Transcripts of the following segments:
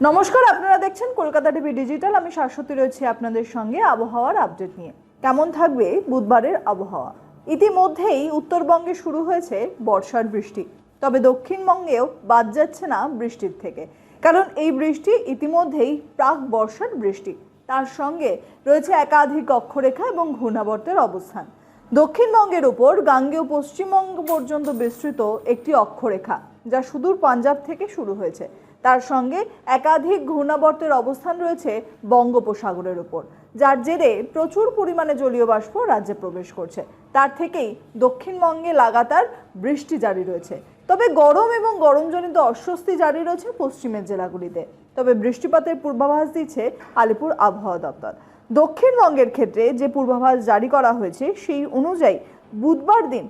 নমস্কার, আপনারা দেখছেন কলকাতা টিভি ডিজিটাল। আমি শাশ্বতী রয়েছি আপনাদের সঙ্গে আবহাওয়ার আপডেট নিয়ে। কেমন থাকবে বুধবারের আবহাওয়া? ইতিমধ্যেই উত্তরবঙ্গে শুরু হয়েছে বর্ষার বৃষ্টি, তবে দক্ষিণবঙ্গেও বাদ যাচ্ছে না বৃষ্টির থেকে, কারণ এই বৃষ্টি ইতিমধ্যেই প্রাক বর্ষার বৃষ্টি। তার সঙ্গে রয়েছে একাধিক অক্ষরেখা এবং ঘূর্ণাবর্তের অবস্থান। দক্ষিণবঙ্গের উপর গাঙ্গেয় পশ্চিমবঙ্গ পর্যন্ত বিস্তৃত একটি অক্ষরেখা, যা সুদূর পাঞ্জাব থেকে শুরু হয়েছে। তার সঙ্গে একাধিক ঘূর্ণাবর্তের অবস্থান রয়েছে বঙ্গোপসাগরের উপর, যার জেরে প্রচুর পরিমাণে জলীয় বাষ্প রাজ্যে প্রবেশ করছে। তার থেকেই দক্ষিণবঙ্গে লাগাতার বৃষ্টি জারি রয়েছে। তবে গরম এবং গরমজনিত অস্বস্তি জারি রয়েছে পশ্চিমের জেলাগুলিতে। তবে বৃষ্টিপাতের পূর্বাভাস দিচ্ছে আলিপুর আবহাওয়া দপ্তর। দক্ষিণবঙ্গের ক্ষেত্রে যে পূর্বাভাস জারি করা হয়েছে সেই অনুযায়ী বুধবার দিন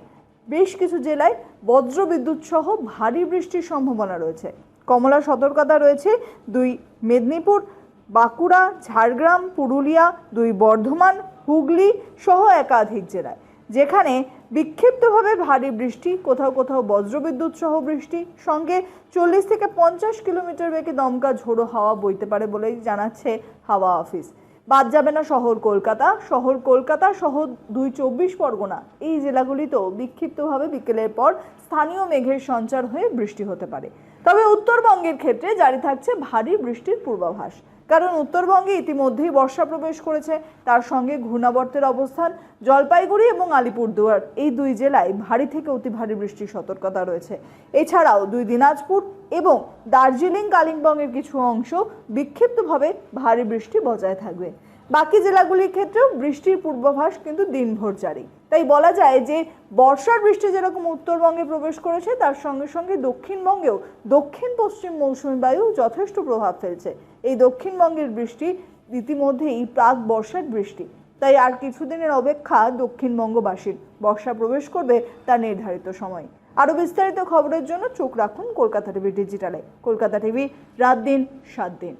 বেশ কিছু জেলায় বজ্রবিদ্যুৎ সহ ভারী বৃষ্টির সম্ভাবনা রয়েছে। কমলা সতর্কতা রয়েছে 2 মেদিনীপুর, বাঁকুড়া, ঝাড়গ্রাম, পুরুলিয়া, 2 বর্ধমান, হুগলি সহ একাধিক জেলায়, যেখানে বিক্ষিপ্তভাবে ভারী বৃষ্টি, কোথাও কোথাও বজ্রবিদ্যুৎ সহ বৃষ্টি, সঙ্গে 40 থেকে 50 কিলোমিটার বেগে দমকা ঝোড়ো হাওয়া বইতে পারে বলেই জানাচ্ছে হাওয়া অফিস। বাদ যাবে না শহর কলকাতা সহ 2 24 পরগনা। এই জেলাগুলিতেও বিক্ষিপ্তভাবে বিকেলের পর স্থানীয় মেঘের সঞ্চার হয়ে বৃষ্টি হতে পারে। তবে উত্তরবঙ্গের ক্ষেত্রে জারি থাকছে ভারী বৃষ্টির পূর্বাভাস, কারণ উত্তরবঙ্গে ইতিমধ্যেই বর্ষা প্রবেশ করেছে। তার সঙ্গে ঘূর্ণাবর্তের অবস্থান। জলপাইগুড়ি এবং আলিপুরদুয়ার এই 2 জেলায় ভারী থেকে অতি ভারী বৃষ্টির সতর্কতা রয়েছে। এছাড়াও 2 দিনাজপুর এবং দার্জিলিং, কালিম্পংয়ের কিছু অংশ বিক্ষিপ্তভাবে ভারী বৃষ্টি বজায় থাকবে। বাকি জেলাগুলির ক্ষেত্রেও বৃষ্টির পূর্বাভাস কিন্তু দিনভর জারি। তাই বলা যায় যে বর্ষার বৃষ্টি যেরকম উত্তরবঙ্গে প্রবেশ করেছে, তার সঙ্গে সঙ্গে দক্ষিণবঙ্গেও দক্ষিণ পশ্চিম মৌসুমী বায়ু যথেষ্ট প্রভাব ফেলছে। এই দক্ষিণবঙ্গের বৃষ্টি ইতিমধ্যেই প্রাক বর্ষার বৃষ্টি। তাই আর কিছুদিনের অপেক্ষা দক্ষিণবঙ্গবাসীর। বর্ষা প্রবেশ করবে তার নির্ধারিত সময়। আরও বিস্তারিত খবরের জন্য চোখ রাখুন কলকাতা টিভি ডিজিটালে। কলকাতা টিভি, রাত দিন 7 দিন।